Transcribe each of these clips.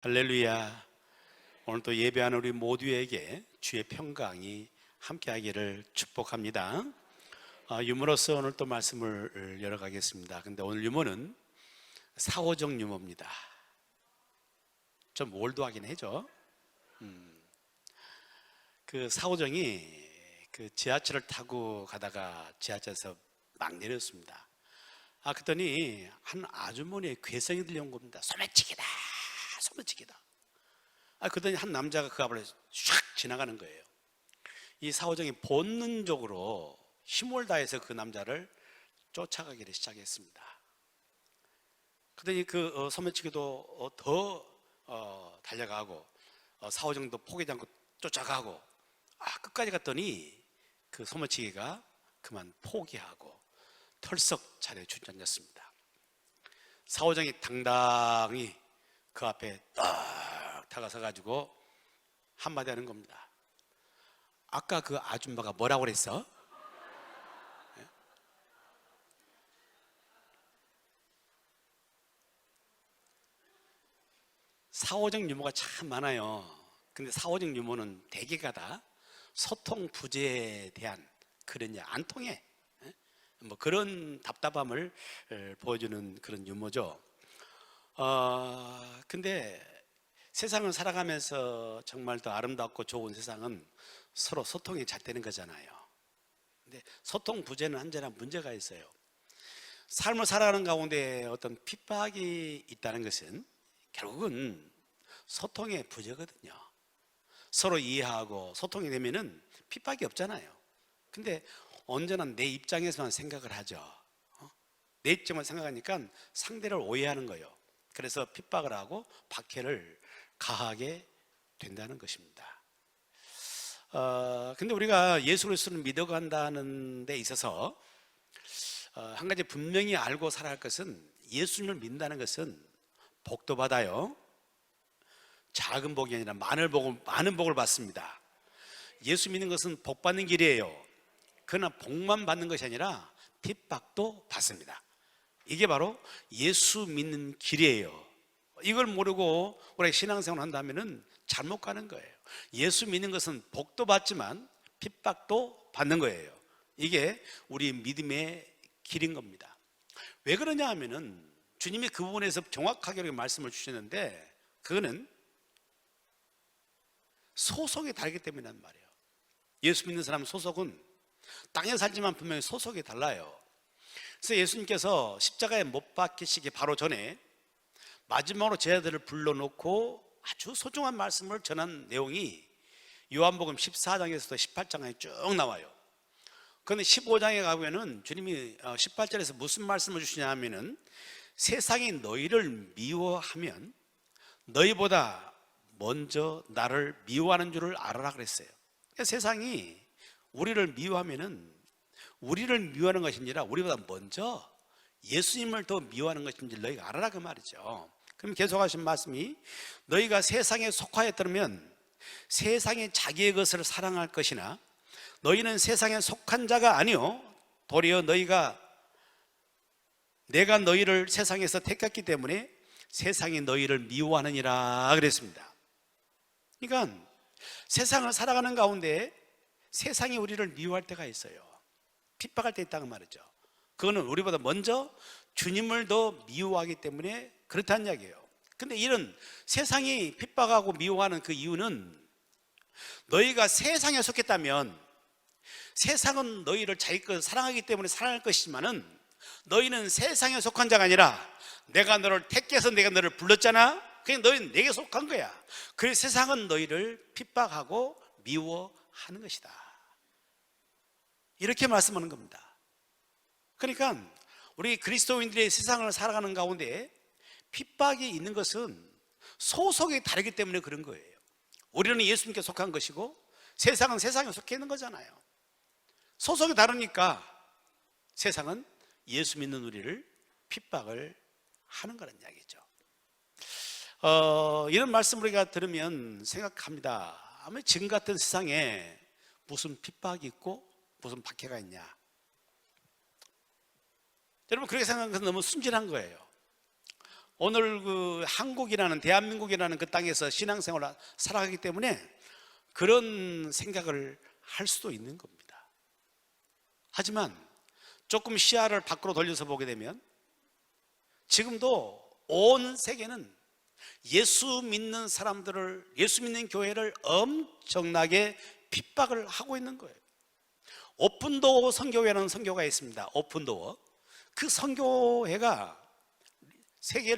할렐루야. 오늘 또 예배하는 우리 모두에게 주의 평강이 함께하기를 축복합니다. 유머로서 오늘 또 말씀을 열어가겠습니다. 근데 오늘 유머는 사오정 유머입니다. 좀 올드하긴 해죠. 그 사오정이 그 지하철을 타고 가다가 지하철에서 막 내렸습니다. 그랬더니 한 아주머니의 괴성이 들려온 겁니다. 소매치기다, 소매치기다. 그러더니 한 남자가 그 앞을 샥 지나가는 거예요. 이 사오정이 본능적으로 힘을 다해서 그 남자를 쫓아가기를 시작했습니다. 그러더니 그 소매치기도 더 달려가고 사오정도 포기하지 않고 쫓아가고 끝까지 갔더니 그 소매치기가 그만 포기하고 털썩 자리에 주저앉았습니다. 사오정이 당당히 그 앞에 딱 다가서 가지고 한마디 하는 겁니다. 아까 그 아줌마가 뭐라고 그랬어? 사오정 유머가 참 많아요. 근데 사오정 유머는 대개가 다 소통 부재에 대한 그런 안 통해 뭐 그런 답답함을 보여주는 그런 유머죠. 근데 세상을 살아가면서 정말 더 아름답고 좋은 세상은 서로 소통이 잘 되는 거잖아요. 근데 소통 부재는 언제나 문제가 있어요. 삶을 살아가는 가운데 어떤 핍박이 있다는 것은 결국은 소통의 부재거든요. 서로 이해하고 소통이 되면은 핍박이 없잖아요. 근데 언제나 내 입장에서만 생각을 하죠. 내 입장만 생각하니까 상대를 오해하는 거예요. 그래서 핍박을 하고 박해를 가하게 된다는 것입니다. 근데 우리가 예수 그리스도를 믿어간다는 데 있어서 한 가지 분명히 알고 살아야 할 것은 예수님을 믿는다는 것은 복도 받아요. 작은 복이 아니라 많은 복을 받습니다. 예수 믿는 것은 복 받는 길이에요. 그러나 복만 받는 것이 아니라 핍박도 받습니다. 이게 바로 예수 믿는 길이에요. 이걸 모르고 우리가 신앙생활을 한다면 잘못 가는 거예요. 예수 믿는 것은 복도 받지만 핍박도 받는 거예요. 이게 우리 믿음의 길인 겁니다. 왜 그러냐 하면은 주님이 그 부분에서 정확하게 이렇게 말씀을 주시는데 그거는 소속이 다르기 때문이란 말이에요. 예수 믿는 사람 소속은 땅에 살지만 분명히 소속이 달라요. 그래서 예수님께서 십자가에 못 박히시기 바로 전에 마지막으로 제자들을 불러놓고 아주 소중한 말씀을 전한 내용이 요한복음 14장에서부터 18장에 쭉 나와요. 그런데 15장에 가면은 주님이 18절에서 무슨 말씀을 주시냐 하면은 세상이 너희를 미워하면 너희보다 먼저 나를 미워하는 줄을 알아라 그랬어요. 그러니까 세상이 우리를 미워하면은 우리를 미워하는 것이 아니라 우리보다 먼저 예수님을 더 미워하는 것인지 너희가 알아라 그 말이죠. 그럼 계속하신 말씀이 너희가 세상에 속하였다면 세상이 자기의 것을 사랑할 것이나 너희는 세상에 속한 자가 아니요 도리어 내가 너희를 세상에서 택했기 때문에 세상이 너희를 미워하느니라 그랬습니다. 그러니까 세상을 살아가는 가운데 세상이 우리를 미워할 때가 있어요. 핍박할 때 있다는 말이죠. 그거는 우리보다 먼저 주님을 더 미워하기 때문에 그렇다는 이야기예요. 근데 이런 세상이 핍박하고 미워하는 그 이유는 너희가 세상에 속했다면 세상은 너희를 자기 것 사랑하기 때문에 사랑할 것이지만은 너희는 세상에 속한 자가 아니라 내가 너를 택해서 내가 너를 불렀잖아. 그냥 너희는 내게 속한 거야. 그래서 세상은 너희를 핍박하고 미워하는 것이다. 이렇게 말씀하는 겁니다. 그러니까 우리 그리스도인들이 세상을 살아가는 가운데 핍박이 있는 것은 소속이 다르기 때문에 그런 거예요. 우리는 예수님께 속한 것이고 세상은 세상에 속해 있는 거잖아요. 소속이 다르니까 세상은 예수 믿는 우리를 핍박을 하는 거란 이야기죠. 이런 말씀 우리가 들으면 생각합니다. 아마 지금 같은 세상에 무슨 핍박이 있고 무슨 박해가 있냐. 여러분 그렇게 생각하는 것은 너무 순진한 거예요. 오늘 그 한국이라는 대한민국이라는 그 땅에서 신앙생활을 살아가기 때문에 그런 생각을 할 수도 있는 겁니다. 하지만 조금 시야를 밖으로 돌려서 보게 되면 지금도 온 세계는 예수 믿는 사람들을, 예수 믿는 교회를 엄청나게 핍박을 하고 있는 거예요. 오픈도어 선교회라는 선교가 있습니다. 오픈도어. 그 선교회가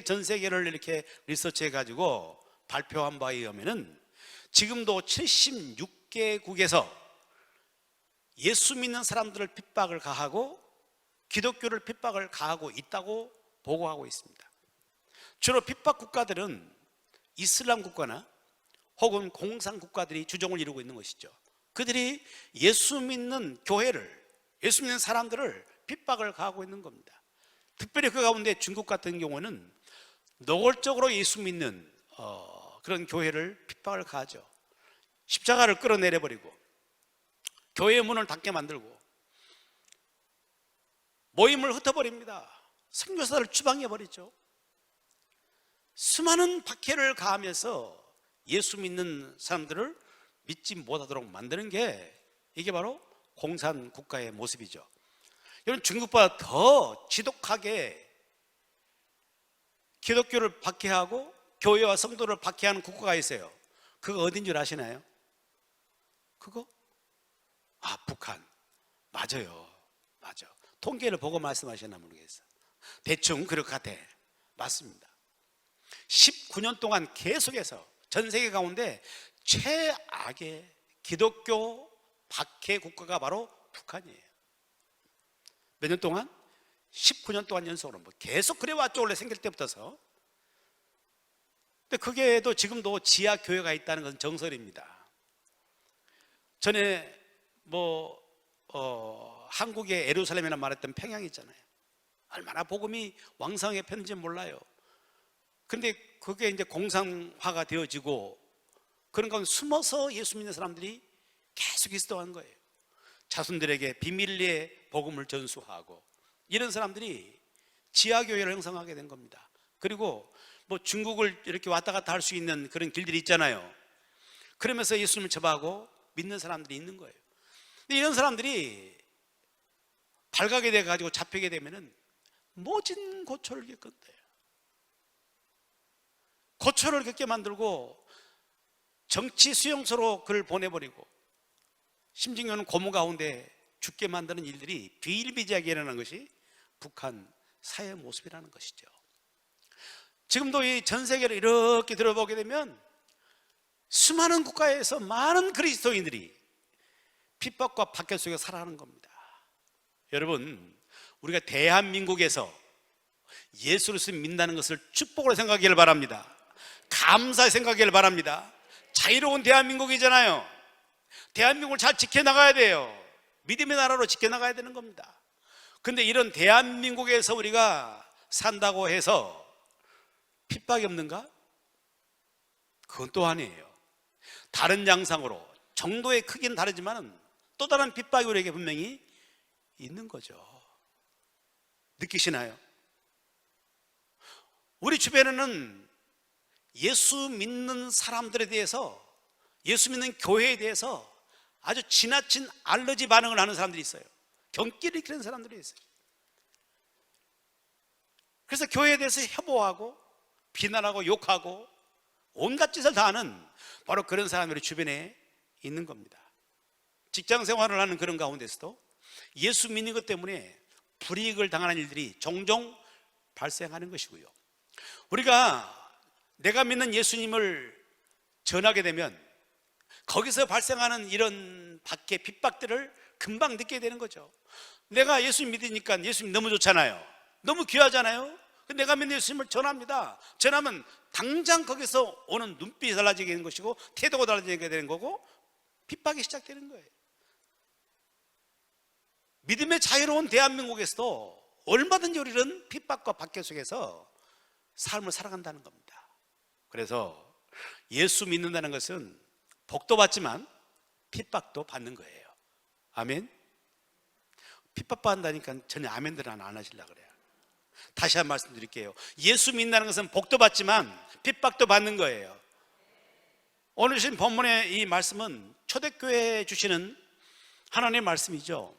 전 세계를 이렇게 리서치해 가지고 발표한 바에 의하면은 지금도 76개국에서 예수 믿는 사람들을 핍박을 가하고 기독교를 핍박을 가하고 있다고 보고하고 있습니다. 주로 핍박 국가들은 이슬람 국가나 혹은 공산 국가들이 주종을 이루고 있는 것이죠. 그들이 예수 믿는 교회를, 예수 믿는 사람들을 핍박을 가하고 있는 겁니다. 특별히 그 가운데 중국 같은 경우는 노골적으로 예수 믿는 그런 교회를 핍박을 가하죠. 십자가를 끌어내려 버리고 교회의 문을 닫게 만들고 모임을 흩어버립니다. 선교사를 추방해 버리죠. 수많은 박해를 가하면서 예수 믿는 사람들을 믿지 못하도록 만드는 게 이게 바로 공산 국가의 모습이죠. 여러분, 중국보다 더 지독하게 기독교를 박해하고 교회와 성도를 박해하는 국가가 있어요. 그거 어딘 줄 아시나요? 그거? 북한. 맞아요. 맞아. 통계를 보고 말씀하셨나 모르겠어. 대충 그럴 것 같아. 맞습니다. 19년 동안 계속해서 전 세계 가운데 최악의 기독교 박해 국가가 바로 북한이에요. 몇 년 동안? 19년 동안 연속으로 계속 그래왔죠. 원래 생길 때부터서. 근데 그게도 지금도 지하 교회가 있다는 것은 정설입니다. 전에 한국의 예루살렘이라 말했던 평양 있잖아요. 얼마나 복음이 왕성하게 폈는지 몰라요. 근데 그게 이제 공산화가 되어지고 그런 가운데 숨어서 예수 믿는 사람들이 계속 있었던 거예요. 자손들에게 비밀리에 복음을 전수하고 이런 사람들이 지하교회를 형성하게 된 겁니다. 그리고 중국을 이렇게 왔다 갔다 할 수 있는 그런 길들이 있잖아요. 그러면서 예수님을 접하고 믿는 사람들이 있는 거예요. 근데 이런 사람들이 발각이 돼가지고 잡히게 되면은 모진 고초를 겪는데요. 고초를 겪게 만들고 정치 수용소로 그를 보내버리고 심지어는 고문 가운데 죽게 만드는 일들이 비일비재하게 일어나는 것이 북한 사회의 모습이라는 것이죠. 지금도 이 전 세계를 이렇게 들어보게 되면 수많은 국가에서 많은 그리스도인들이 핍박과 박해 속에 살아가는 겁니다. 여러분, 우리가 대한민국에서 예수를 믿는다는 것을 축복으로 생각하기를 바랍니다. 감사히 생각하기를 바랍니다. 자유로운 대한민국이잖아요. 대한민국을 잘 지켜나가야 돼요. 믿음의 나라로 지켜나가야 되는 겁니다. 근데 이런 대한민국에서 우리가 산다고 해서 핍박이 없는가? 그건 또 아니에요. 다른 양상으로 정도의 크기는 다르지만 또 다른 핍박이 우리에게 분명히 있는 거죠. 느끼시나요? 우리 주변에는 예수 믿는 사람들에 대해서, 예수 믿는 교회에 대해서 아주 지나친 알러지 반응을 하는 사람들이 있어요. 경기를 일으키는 사람들이 있어요. 그래서 교회에 대해서 협오하고 비난하고 욕하고 온갖 짓을 다 하는 바로 그런 사람들이 주변에 있는 겁니다. 직장 생활을 하는 그런 가운데서도 예수 믿는 것 때문에 불이익을 당하는 일들이 종종 발생하는 것이고요. 우리가 내가 믿는 예수님을 전하게 되면 거기서 발생하는 이런 박해, 핍박들을 금방 느끼게 되는 거죠. 내가 예수님 믿으니까 예수님 너무 좋잖아요. 너무 귀하잖아요. 내가 믿는 예수님을 전합니다. 전하면 당장 거기서 오는 눈빛이 달라지게 되는 것이고 태도가 달라지게 되는 거고 핍박이 시작되는 거예요. 믿음의 자유로운 대한민국에서도 얼마든지 우리는 핍박과 박해 속에서 삶을 살아간다는 겁니다. 그래서 예수 믿는다는 것은 복도 받지만 핍박도 받는 거예요. 아멘? 핍박받는다니까 전혀 아멘들 안 하시려고 그래요. 다시 한번 말씀드릴게요. 예수 믿는다는 것은 복도 받지만 핍박도 받는 거예요. 오늘 주신 본문의 이 말씀은 초대교회에 주시는 하나님의 말씀이죠.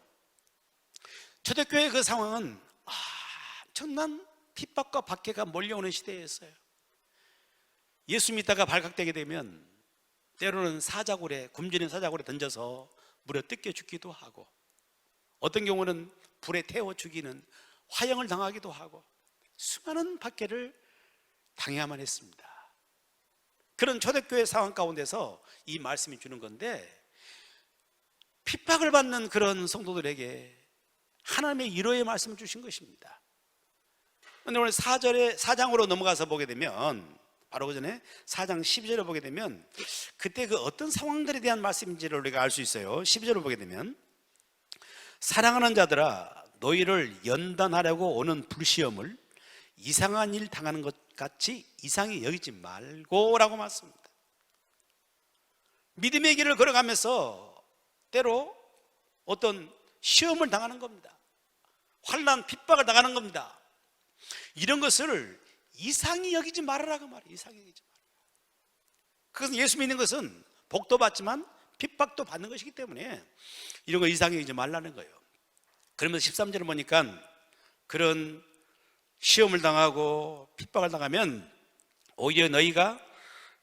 초대교회의 그 상황은 엄청난 핍박과 박해가 몰려오는 시대였어요. 예수 믿다가 발각되게 되면 때로는 사자굴에, 굶주린 사자굴에 던져서 물에 뜯겨 죽기도 하고, 어떤 경우는 불에 태워 죽이는 화형을 당하기도 하고, 수많은 박해를 당해야만 했습니다. 그런 초대교회 상황 가운데서 이 말씀이 주는 건데, 핍박을 받는 그런 성도들에게 하나님의 위로의 말씀을 주신 것입니다. 그런데 오늘 4장으로 넘어가서 보게 되면, 바로 그 전에 4장 12절을 보게 되면 그때 그 어떤 상황들에 대한 말씀인지를 우리가 알 수 있어요. 12절을 보게 되면, 사랑하는 자들아, 너희를 연단하려고 오는 불시험을 이상한 일 당하는 것 같이 이상히 여기지 말고 라고 말씀합니다. 믿음의 길을 걸어가면서 때로 어떤 시험을 당하는 겁니다. 환난, 핍박을 당하는 겁니다. 이런 것을 이상히 여기지 말아라고 말이에요. 이상히 여기지 말아라. 그것은 예수 믿는 것은 복도 받지만 핍박도 받는 것이기 때문에 이런 거 이상히 여기지 말라는 거예요. 그러면서 13절을 보니까 그런 시험을 당하고 핍박을 당하면 오히려 너희가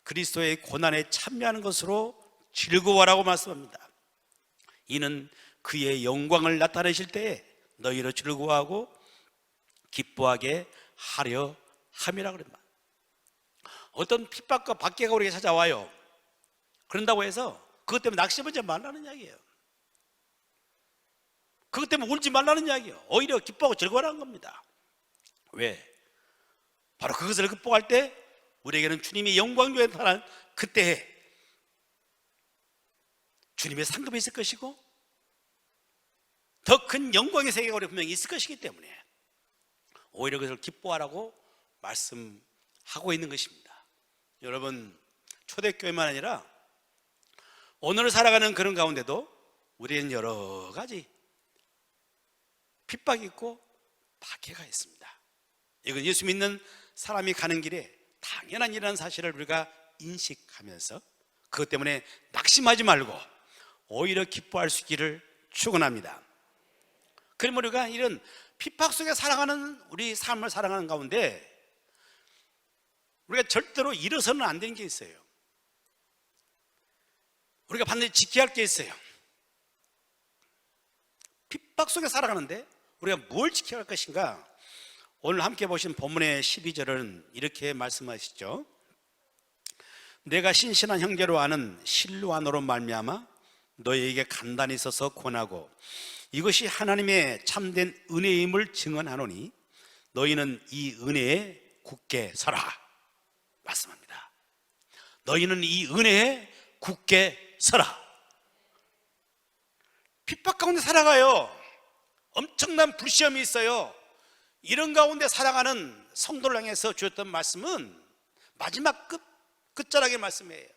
그리스도의 고난에 참여하는 것으로 즐거워라고 말씀합니다. 이는 그의 영광을 나타내실 때에 너희로 즐거워하고 기뻐하게 하려 함이라 그랬다. 어떤 핍박과 박해가 우리에게 찾아와요. 그런다고 해서 그것 때문에 낙심하지 말라는 이야기예요. 그것 때문에 울지 말라는 이야기예요. 오히려 기뻐하고 즐거워하는 겁니다. 왜? 바로 그것을 극복할 때 우리에게는 주님의 영광교에 나타난 그때에 주님의 상급이 있을 것이고 더 큰 영광의 세계가 우리 분명히 있을 것이기 때문에 오히려 그것을 기뻐하라고 말씀하고 있는 것입니다. 여러분, 초대교회만 아니라 오늘을 살아가는 그런 가운데도 우리는 여러 가지 핍박이 있고 박해가 있습니다. 이건 예수 믿는 사람이 가는 길에 당연한 일이라는 사실을 우리가 인식하면서 그것 때문에 낙심하지 말고 오히려 기뻐할 수 있기를 축원합니다. 그러면 우리가 이런 핍박 속에 살아가는 우리 삶을 살아가는 가운데 우리가 절대로 잃어서는 안 되는 게 있어요. 우리가 반드시 지켜야 할 게 있어요. 핍박 속에 살아가는데 우리가 뭘 지켜야 할 것인가? 오늘 함께 보신 본문의 12절은 이렇게 말씀하시죠. 내가 신실한 형제로 아는 실로아노로 말미암아 너희에게 간단히 있어서 권하고 이것이 하나님의 참된 은혜임을 증언하노니 너희는 이 은혜에 굳게 서라 말씀합니다. 너희는 이 은혜에 굳게 서라. 핍박 가운데 살아가요. 엄청난 불시험이 있어요. 이런 가운데 살아가는 성도를 향해서 주셨던 말씀은 마지막 끝자락의 말씀이에요.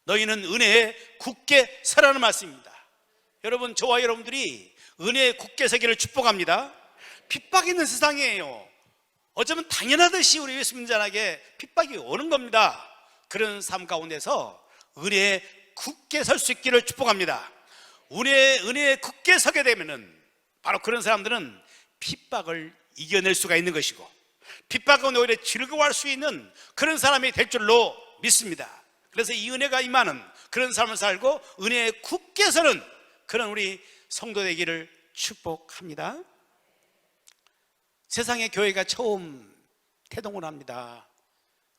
너희는 은혜에 굳게 서라는 말씀입니다. 여러분, 저와 여러분들이 은혜에 굳게 서기를 축복합니다. 핍박이 있는 세상이에요. 어쩌면 당연하듯이 우리 예수 믿는 자에게 핍박이 오는 겁니다. 그런 삶 가운데서 은혜에 굳게 설 수 있기를 축복합니다. 은혜에 굳게 서게 되면은 바로 그런 사람들은 핍박을 이겨낼 수가 있는 것이고 핍박 가운데 오히려 즐거워할 수 있는 그런 사람이 될 줄로 믿습니다. 그래서 이 은혜가 임하는 그런 삶을 살고 은혜에 굳게 서는 그런 우리 성도 되기를 축복합니다. 세상에 교회가 처음 태동을 합니다.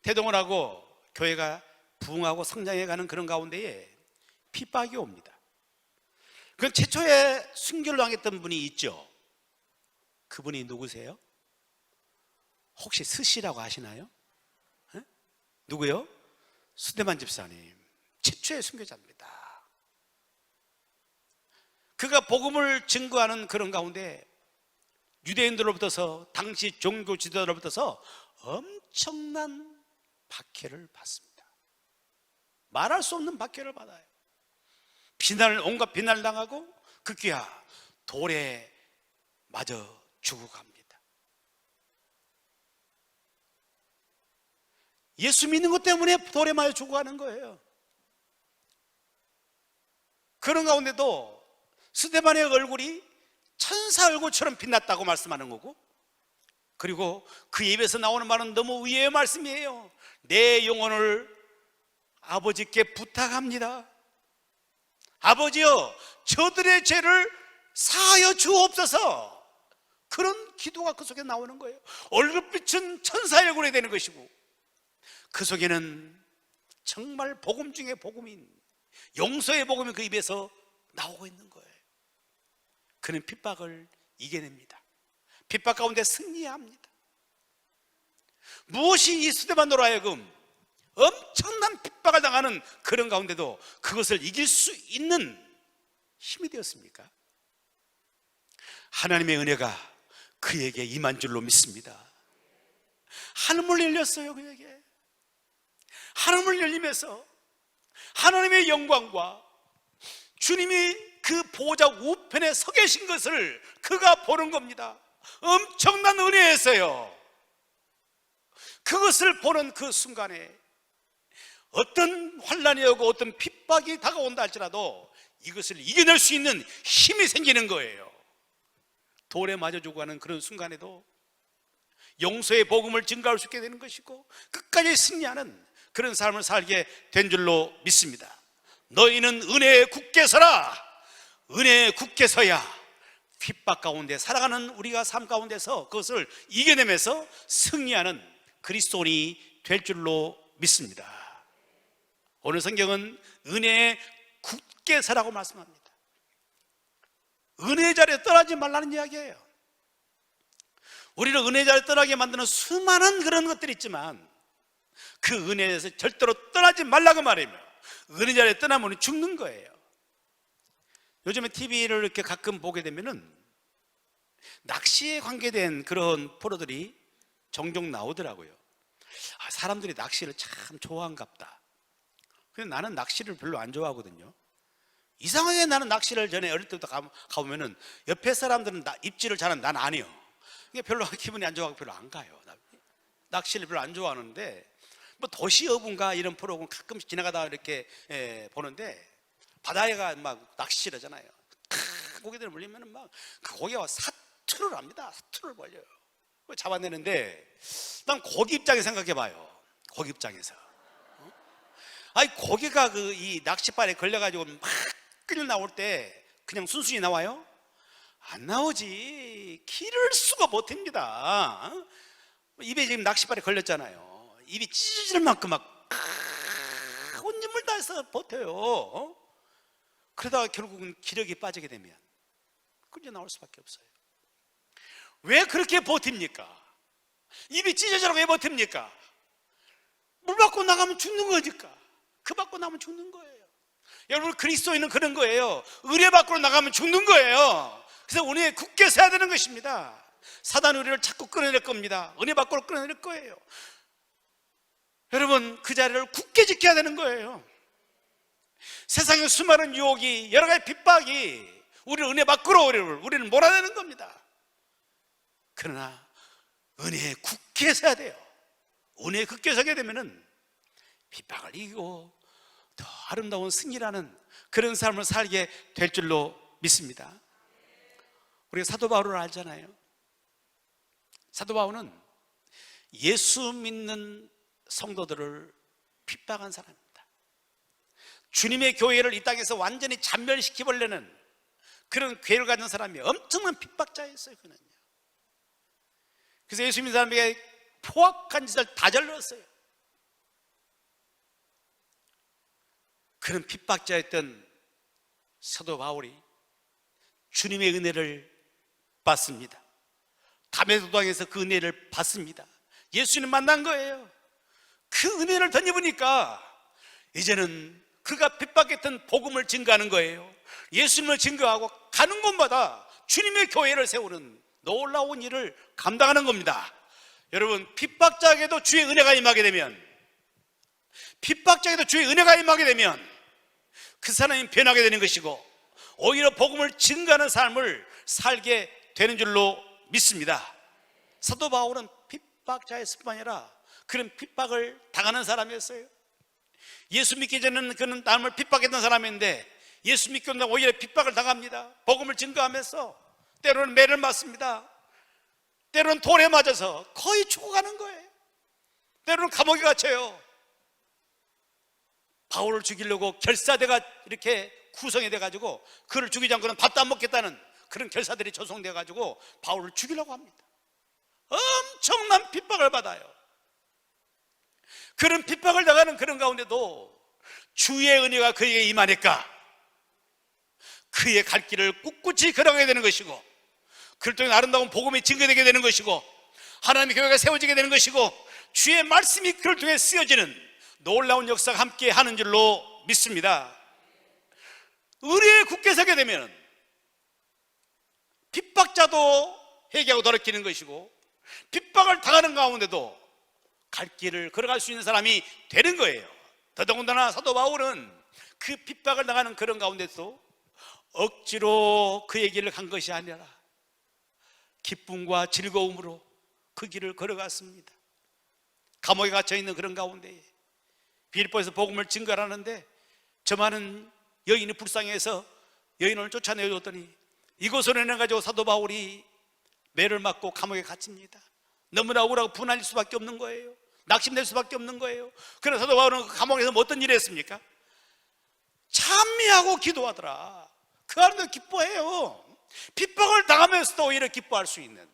태동을 하고 교회가 부흥하고 성장해가는 그런 가운데에 핍박이 옵니다. 그 최초에 순교를 당했던 분이 있죠. 그분이 누구세요? 혹시 스시라고 아시나요? 에? 누구요? 수대만 집사님. 최초의 순교자입니다. 그가 복음을 증거하는 그런 가운데 유대인들로부터서 당시 종교 지도자로부터서 엄청난 박해를 받습니다. 말할 수 없는 박해를 받아요. 온갖 비난을 당하고 급기야 돌에 맞아 죽어갑니다. 예수 믿는 것 때문에 돌에 맞아 죽어가는 거예요. 그런 가운데도 스데반의 얼굴이 천사 얼굴처럼 빛났다고 말씀하는 거고, 그리고 그 입에서 나오는 말은 너무 의외의 말씀이에요. 내 영혼을 아버지께 부탁합니다. 아버지여, 저들의 죄를 사하여 주옵소서. 그런 기도가 그 속에 나오는 거예요. 얼굴빛은 천사의 얼굴이 되는 것이고, 그 속에는 정말 복음 중에 복음인 용서의 복음이 그 입에서 나오고 있는 거예요. 그는 핍박을 이겨냅니다. 핍박 가운데 승리합니다. 무엇이 이 스데반으로 하여금 엄청난 핍박을 당하는 그런 가운데도 그것을 이길 수 있는 힘이 되었습니까? 하나님의 은혜가 그에게 임한 줄로 믿습니다. 하늘을 열렸어요. 그에게 하늘을 열리면서 하나님의 영광과 주님이 그 보좌 우편에 서 계신 것을 그가 보는 겁니다. 엄청난 은혜였어요. 그것을 보는 그 순간에 어떤 환난이 오고 어떤 핍박이 다가온다 할지라도 이것을 이겨낼 수 있는 힘이 생기는 거예요. 돌에 맞아 죽어가는 그런 순간에도 용서의 복음을 증가할 수 있게 되는 것이고, 끝까지 승리하는 그런 삶을 살게 된 줄로 믿습니다. 너희는 은혜에 굳게 서라. 은혜에 굳게 서야 핍박 가운데 살아가는 우리가 삶 가운데서 그것을 이겨내면서 승리하는 그리스도인이 될 줄로 믿습니다. 오늘 성경은 은혜에 굳게 서라고 말씀합니다. 은혜의 자리에 떠나지 말라는 이야기예요. 우리를 은혜의 자리에 떠나게 만드는 수많은 그런 것들이 있지만 그 은혜에서 절대로 떠나지 말라고 말이며, 은혜 자리에 떠나면 죽는 거예요. 요즘에 TV를 이렇게 가끔 보게 되면은 낚시에 관계된 그런 프로들이 종종 나오더라고요. 사람들이 낚시를 참 좋아한갑다. 근데 나는 낚시를 별로 안 좋아하거든요. 이상하게 나는 낚시를 전에 어릴 때부터 가보면은 옆에 사람들은 입질을 잘하는 난 아니요. 그게 별로 기분이 안 좋아하고 별로 안 가요. 낚시를 별로 안 좋아하는데, 뭐 도시어부인가 이런 프로그램 가끔씩 지나가다 이렇게 보는데 바다에가 막 낚시를 하잖아요. 고기들 물리면은 막 그 고기가 사투를 합니다. 사투를 벌려요. 잡아내는데 난 고기 입장에 생각해봐요. 고기 입장에서. 아니 고기가 그 이 낚싯발에 걸려가지고 막 끌려 나올 때 그냥 순순히 나와요? 안 나오지. 기를 수가 못합니다. 입에 지금 낚싯발에 걸렸잖아요. 입이 찢어질 만큼 막 온 힘을 다해서 버텨요. 그러다가 결국은 기력이 빠지게 되면 끌려 나올 수밖에 없어요. 왜 그렇게 버팁니까? 입이 찢어지라고 왜 버팁니까? 물 밖으로 나가면 죽는 거니까. 그 밖으로 나가면 죽는 거예요. 여러분, 그리스도인은 그런 거예요. 은혜 밖으로 나가면 죽는 거예요. 그래서 은혜에 굳게 서야 되는 것입니다. 사단은 우리를 자꾸 끌어낼 겁니다. 은혜 밖으로 끌어낼 거예요. 여러분, 그 자리를 굳게 지켜야 되는 거예요. 세상의 수많은 유혹이, 여러 가지 핍박이 우리를 은혜 밖으로 우리를 몰아내는 겁니다. 그러나 은혜에 굳게 서야 돼요. 은혜에 굳게 서게 되면은 핍박을 이기고 더 아름다운 승리라는 그런 삶을 살게 될 줄로 믿습니다. 우리가 사도 바울을 알잖아요. 사도 바울은 예수 믿는 성도들을 핍박한 사람입니다. 주님의 교회를 이 땅에서 완전히 잔멸시키려는 그런 괴를 가진 사람이 엄청난 핍박자였어요. 그는요. 그래서 예수 믿는 사람에게 포악한 짓을 다 저질렀어요. 그런 핍박자였던 사도 바울이 주님의 은혜를 받습니다. 담의 도당에서 그 은혜를 받습니다. 예수님 만난 거예요. 그 은혜를 덧입으니까 이제는 그가 핍박했던 복음을 증거하는 거예요. 예수님을 증거하고 가는 곳마다 주님의 교회를 세우는 놀라운 일을 감당하는 겁니다. 여러분, 핍박자에게도 주의 은혜가 임하게 되면, 핍박자에게도 주의 은혜가 임하게 되면 그 사람이 변하게 되는 것이고, 오히려 복음을 증거하는 삶을 살게 되는 줄로 믿습니다. 사도 바울은 핍박자였을 뿐 아니라 그런 핍박을 당하는 사람이었어요. 예수 믿기 전에는 그는 남을 핍박했던 사람인데 예수 믿고 나면 오히려 핍박을 당합니다. 복음을 증거하면서 때로는 매를 맞습니다. 때로는 돌에 맞아서 거의 죽어가는 거예요. 때로는 감옥에 갇혀요. 바울을 죽이려고 결사대가 이렇게 구성이 돼가지고 그를 죽이지 않고는 밥도 안 먹겠다는 그런 결사들이 조성돼가지고 바울을 죽이려고 합니다. 엄청난 핍박을 받아요. 그런 핍박을 당하는 그런 가운데도 주의 은혜가 그에게 임하니까 그의 갈 길을 꿋꿋이 걸어가게 되는 것이고, 그를 통해 아름다운 복음이 증거되게 되는 것이고, 하나님의 교회가 세워지게 되는 것이고, 주의 말씀이 그를 통해 쓰여지는 놀라운 역사가 함께 하는 줄로 믿습니다. 은혜에 굳게 서게 되면 핍박자도 회개하고 돌이키는 것이고, 핍박을 당하는 가운데도 갈 길을 걸어갈 수 있는 사람이 되는 거예요. 더더군다나 사도 바울은 그 핍박을 당하는 그런 가운데서 억지로 그의 길을 간 것이 아니라 기쁨과 즐거움으로 그 길을 걸어갔습니다. 감옥에 갇혀있는 그런 가운데에 빌립보에서 복음을 증거하는데 저 많은 여인이 불쌍해서 여인을 쫓아내줬더니 이곳으로 내가지고 사도 바울이 매를 맞고 감옥에 갇힙니다. 너무나 억울하고 분할 수밖에 없는 거예요. 낙심될 수밖에 없는 거예요. 그래서 사도 바울은 그 감옥에서 어떤 일을 했습니까? 찬미하고 기도하더라. 그 안에도 기뻐해요. 핍박을 당하면서도 오히려 기뻐할 수 있는,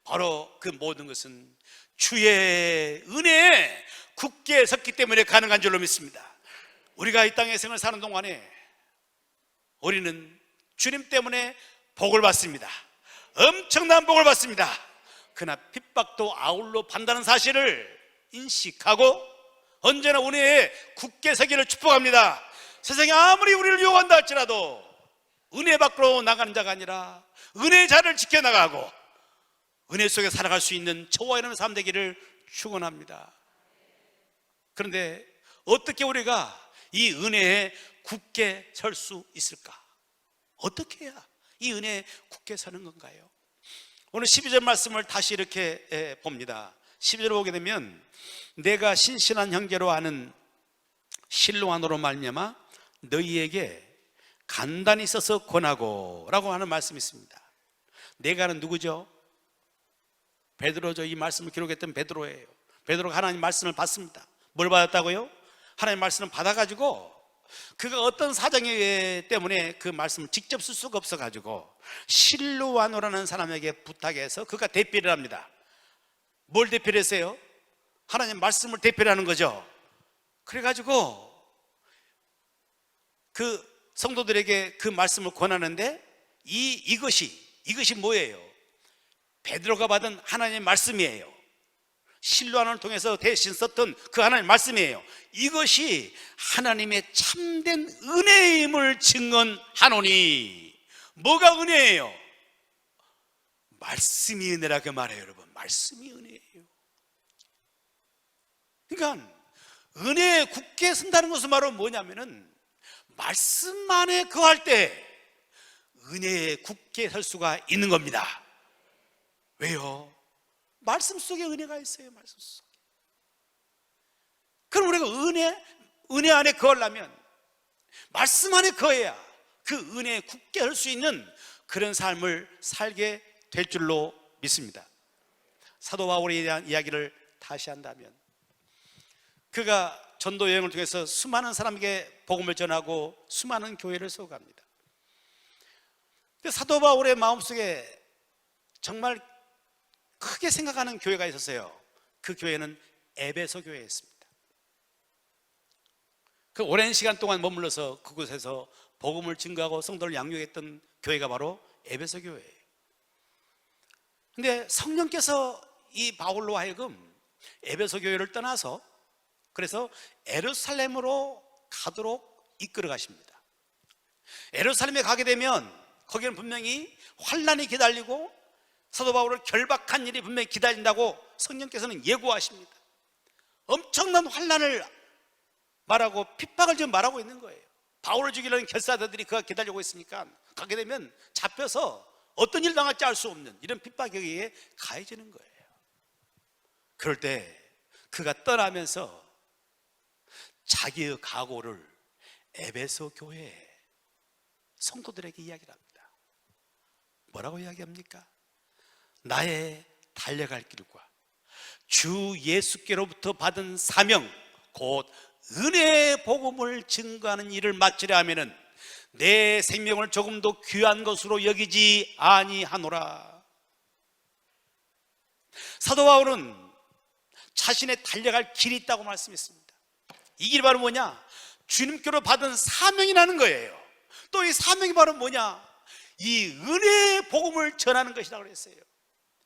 바로 그 모든 것은 주의 은혜에 굳게 섰기 때문에 가능한 줄로 믿습니다. 우리가 이 땅의 생을 사는 동안에 우리는 주님 때문에 복을 받습니다. 엄청난 복을 받습니다. 그러나 핍박도 아울러 받는다는 사실을 인식하고 언제나 은혜에 굳게 서기를 축복합니다. 세상이 아무리 우리를 유혹한다 할지라도 은혜 밖으로 나가는 자가 아니라 은혜의 자를 지켜나가고 은혜 속에 살아갈 수 있는 저와 이런 삶 되기를 축원합니다. 그런데 어떻게 우리가 이 은혜에 굳게 설 수 있을까? 어떻게 해야 이 은혜에 굳게 서는 건가요? 오늘 12절 말씀을 다시 이렇게 봅니다. 12절 보게 되면 내가 신실한 형제로 아는 실로안으로 말미암아 너희에게 간단히 써서 권하고 라고 하는 말씀이 있습니다. 내가는 누구죠? 베드로죠. 이 말씀을 기록했던 베드로예요. 베드로가 하나님 말씀을 받습니다. 뭘 받았다고요? 하나님 말씀을 받아가지고 그가 어떤 사정에 때문에 그 말씀을 직접 쓸 수가 없어가지고 실로아노라는 사람에게 부탁해서 그가 대피를 합니다. 뭘 대피를 했어요? 하나님 말씀을 대피를 하는 거죠. 그래가지고 그 성도들에게 그 말씀을 권하는데 이것이 뭐예요? 베드로가 받은 하나님의 말씀이에요. 실로안을 통해서 대신 썼던 그 하나님의 말씀이에요. 이것이 하나님의 참된 은혜임을 증언하노니. 뭐가 은혜예요? 말씀이 은혜라 그 말이에요. 여러분, 말씀이 은혜예요. 그러니까 은혜에 굳게 선다는 것은 바로 뭐냐면은 말씀 안에 거할 때 은혜에 굳게 설 수가 있는 겁니다. 왜요? 말씀 속에 은혜가 있어요. 말씀 속에. 그럼 우리가 은혜 안에 거하려면 말씀 안에 거해야 그 은혜에 굳게 설 수 있는 그런 삶을 살게 될 줄로 믿습니다. 사도 바울에 대한 이야기를 다시 한다면 그가 전도 여행을 통해서 수많은 사람에게 복음을 전하고 수많은 교회를 세워갑니다. 근데 사도 바울의 마음속에 정말 크게 생각하는 교회가 있었어요. 그 교회는 에베소 교회였습니다. 그 오랜 시간 동안 머물러서 그곳에서 복음을 증거하고 성도를 양육했던 교회가 바로 에베소 교회예요. 근데 성령께서 이 바울로 하여금 에베소 교회를 떠나서 그래서 예루살렘으로 가도록 이끌어 가십니다. 예루살렘에 가게 되면 거기는 분명히 환난이 기다리고 사도 바울을 결박한 일이 분명히 기다린다고 성령께서는 예고하십니다. 엄청난 환난을 말하고 핍박을 지금 말하고 있는 거예요. 바울을 죽이려는 결사자들이 그가 기다리고 있으니까 가게 되면 잡혀서 어떤 일 당할지 알 수 없는 이런 핍박에 의해 가해지는 거예요. 그럴 때 그가 떠나면서 자기의 각오를 에베소 교회 성도들에게 이야기를 합니다. 뭐라고 이야기합니까? 나의 달려갈 길과 주 예수께로부터 받은 사명, 곧 은혜의 복음을 증거하는 일을 마치려 하면은 내 생명을 조금도 귀한 것으로 여기지 아니하노라. 사도 바울은 자신의 달려갈 길이 있다고 말씀했습니다. 이 길이 바로 뭐냐? 주님께로 받은 사명이라는 거예요. 또 이 사명이 바로 뭐냐? 이 은혜의 복음을 전하는 것이라고 그랬어요.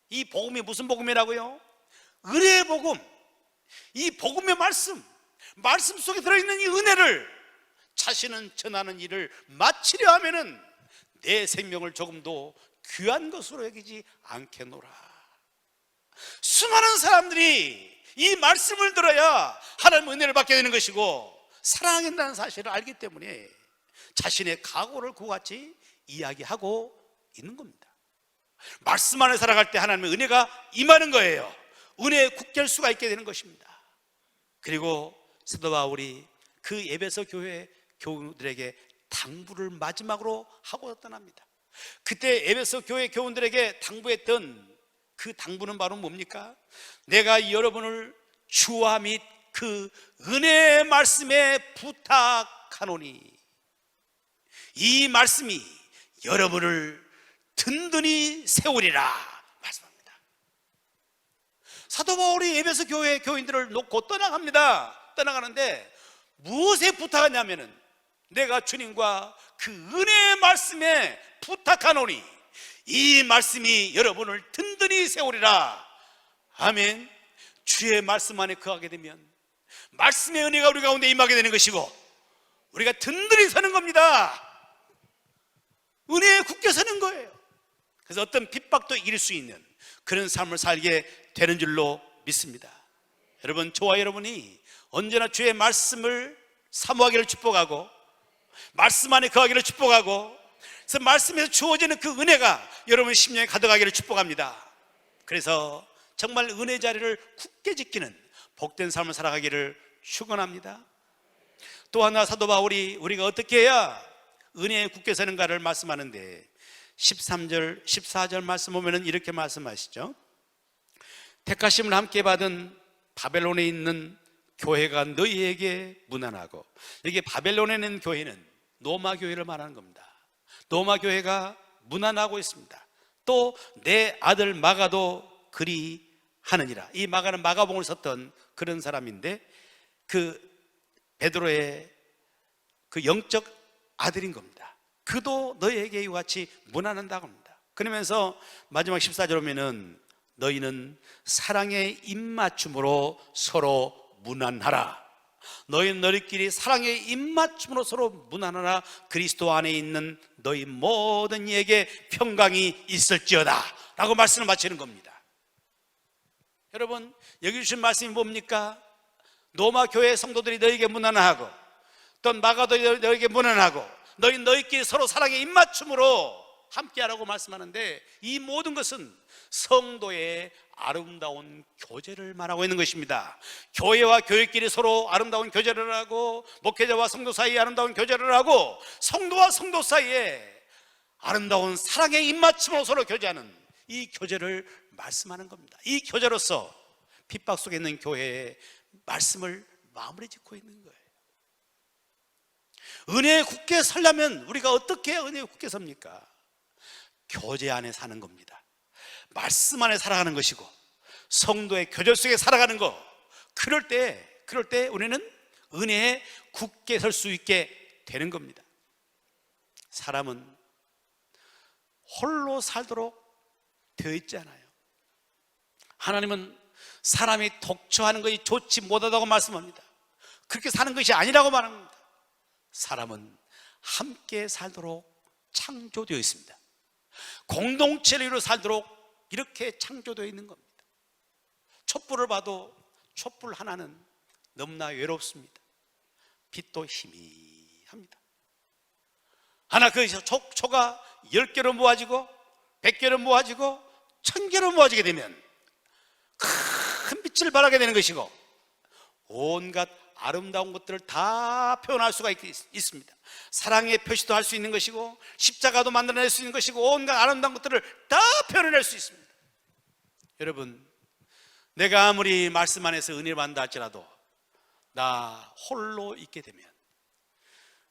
이 복음이 무슨 복음이라고요? 은혜의 복음. 이 복음의 말씀 속에 들어있는 이 은혜를 자신은 전하는 일을 마치려 하면은 내 생명을 조금도 귀한 것으로 여기지 않겠노라. 수많은 사람들이 이 말씀을 들어야 하나님의 은혜를 받게 되는 것이고 사랑하게 된다는 사실을 알기 때문에 자신의 각오를 그같이 이야기하고 있는 겁니다. 말씀 안에 살아갈 때 하나님의 은혜가 임하는 거예요. 은혜에 굳게 할 수가 있게 되는 것입니다. 그리고 사도 바울이 그 에베소 교회 교우들에게 당부를 마지막으로 하고 떠납니다. 그때 에베소 교회 교우들에게 당부했던 그 당부는 바로 뭡니까? 내가 여러분을 주와 및 그 은혜의 말씀에 부탁하노니 이 말씀이 여러분을 든든히 세우리라 말씀합니다. 사도 바울이 에베소 교회 교인들을 놓고 떠나가는데 무엇에 부탁하냐면은 내가 주님과 그 은혜의 말씀에 부탁하노니 이 말씀이 여러분을 든든히 세우리라. 아멘. 주의 말씀 안에 거하게 되면 말씀의 은혜가 우리 가운데 임하게 되는 것이고 우리가 든든히 서는 겁니다. 은혜에 굳게 서는 거예요. 그래서 어떤 핍박도 이길 수 있는 그런 삶을 살게 되는 줄로 믿습니다. 여러분, 저와 여러분이 언제나 주의 말씀을 사모하기를 축복하고 말씀 안에 거하기를 축복하고 그래서 말씀에서 주어지는 그 은혜가 여러분 심령에 가득하기를 축복합니다. 그래서 정말 은혜 자리를 굳게 지키는 복된 삶을 살아가기를 축원합니다. 또 하나 사도 바울이 우리가 어떻게 해야 은혜에 굳게 서는가를 말씀하는데 13절 14절 말씀 보면 이렇게 말씀하시죠. 택하심을 함께 받은 바벨론에 있는 교회가 너희에게 문안하고, 여기 바벨론에 있는 교회는 로마 교회를 말하는 겁니다. 로마 교회가 문안하고 있습니다. 또 내 아들 마가도 그리 하느니라. 이 마가는 마가복음을 썼던 그런 사람인데 그 베드로의 그 영적 아들인 겁니다. 그도 너희에게 이와 같이 문안한다고 합니다. 그러면서 마지막 14절 보면은 너희는 사랑의 입맞춤으로 서로 문안하라. 너희는 너희끼리 사랑의 입맞춤으로 서로 문안하라. 그리스도 안에 있는 너희 모든 이에게 평강이 있을지어다 라고 말씀을 마치는 겁니다. 여러분, 여기 주신 말씀이 뭡니까? 로마 교회 성도들이 너희에게 문안하고 또 마가도 너희에게 문안하고 너희끼리 서로 사랑의 입맞춤으로 함께하라고 말씀하는데 이 모든 것은 성도의 아름다운 교제를 말하고 있는 것입니다. 교회와 교회끼리 서로 아름다운 교제를 하고 목회자와 성도 사이에 아름다운 교제를 하고 성도와 성도 사이에 아름다운 사랑의 입맞춤으로 서로 교제하는 이 교제를 말씀하는 겁니다. 이 교제로서 핍박 속에 있는 교회의 말씀을 마무리 짓고 있는 거예요. 은혜에 굳게 서려면 우리가 어떻게 은혜에 굳게 섭니까? 교제 안에 사는 겁니다. 말씀 안에 살아가는 것이고 성도의 교제 속에 살아가는 거. 그럴 때 우리는 은혜에 굳게 설 수 있게 되는 겁니다. 사람은 홀로 살도록 되어 있지 않아요. 하나님은 사람이 독처하는 것이 좋지 못하다고 말씀합니다. 그렇게 사는 것이 아니라고 말합니다. 사람은 함께 살도록 창조되어 있습니다. 공동체를 이루어 살도록 이렇게 창조되어 있는 겁니다. 촛불을 봐도 촛불 하나는 너무나 외롭습니다. 빛도 희미합니다. 하나 그 초가 10개로 모아지고 100개로 모아지고 1000개로 모아지게 되면 큰 빛을 발하게 되는 것이고 온갖 아름다운 것들을 다 표현할 수가 있습니다. 사랑의 표시도 할 수 있는 것이고, 십자가도 만들어낼 수 있는 것이고, 온갖 아름다운 것들을 다 표현해낼 수 있습니다. 여러분, 내가 아무리 말씀 안에서 은혜를 받는다 할지라도 나 홀로 있게 되면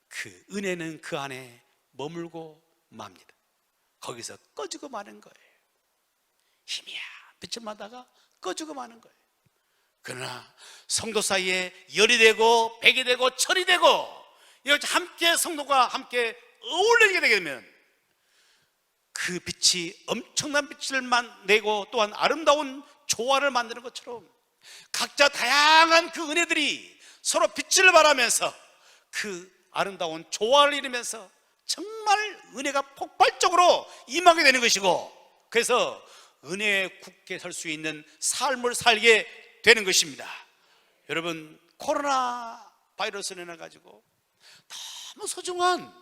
그 은혜는 그 안에 머물고 맙니다. 거기서 꺼지고 마는 거예요. 희미야 빛을 받다가 꺼지고 마는 거예요. 그러나 성도 사이에 열이 되고 백이 되고 철이 되고 함께 성도가 함께 어울리게 되게 되면 그 빛이 엄청난 빛을 내고 또한 아름다운 조화를 만드는 것처럼 각자 다양한 그 은혜들이 서로 빛을 발하면서 그 아름다운 조화를 이루면서 정말 은혜가 폭발적으로 임하게 되는 것이고, 그래서 은혜에 굳게 설 수 있는 삶을 살게 되는 것입니다. 여러분, 코로나 바이러스로 인해 가지고 너무 소중한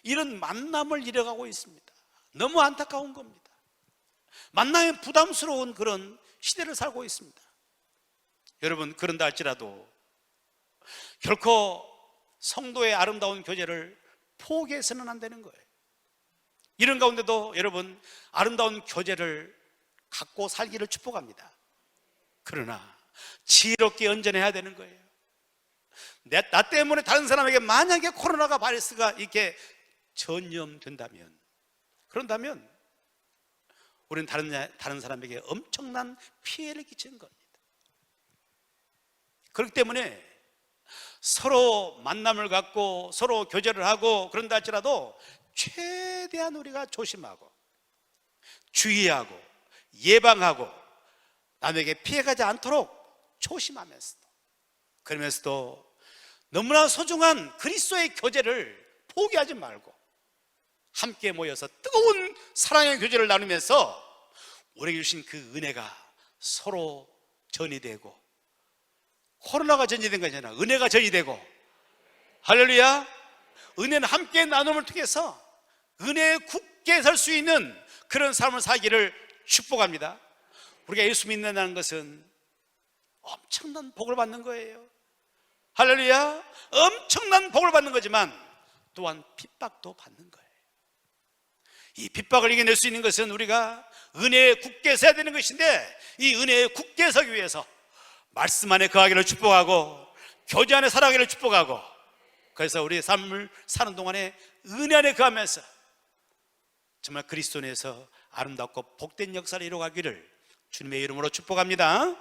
이런 만남을 잃어가고 있습니다. 너무 안타까운 겁니다. 만남이 부담스러운 그런 시대를 살고 있습니다. 여러분, 그런다 할지라도 결코 성도의 아름다운 교제를 포기해서는 안 되는 거예요. 이런 가운데도 여러분, 아름다운 교제를 갖고 살기를 축복합니다. 그러나 지혜롭게 연전해야 되는 거예요. 나 때문에 다른 사람에게 만약에 코로나가 바이러스가 이렇게 전염된다면, 그런다면 우리는 다른 사람에게 엄청난 피해를 끼치는 겁니다. 그렇기 때문에 서로 만남을 갖고 서로 교제를 하고 그런다 할지라도 최대한 우리가 조심하고 주의하고 예방하고 남에게 피해가지 않도록 조심하면서도, 그러면서도 너무나 소중한 그리스도의 교제를 포기하지 말고 함께 모여서 뜨거운 사랑의 교제를 나누면서 우리에게 주신 그 은혜가 서로 전이 되고, 코로나가 전이 된 거잖아. 은혜가 전이 되고, 할렐루야. 은혜는 함께 나눔을 통해서 은혜에 굳게 설 수 있는 그런 삶을 살기를 축복합니다. 우리가 예수 믿는다는 것은 엄청난 복을 받는 거예요. 할렐루야. 엄청난 복을 받는 거지만 또한 핍박도 받는 거예요. 이 핍박을 이겨낼 수 있는 것은 우리가 은혜에 굳게 서야 되는 것인데, 이 은혜에 굳게 서기 위해서 말씀 안에 거하기를 축복하고 교제 안에 살아가기를 축복하고, 그래서 우리의 삶을 사는 동안에 은혜 안에 거하면서 정말 그리스도 안에서 아름답고 복된 역사를 이루어가기를 주님의 이름으로 축복합니다.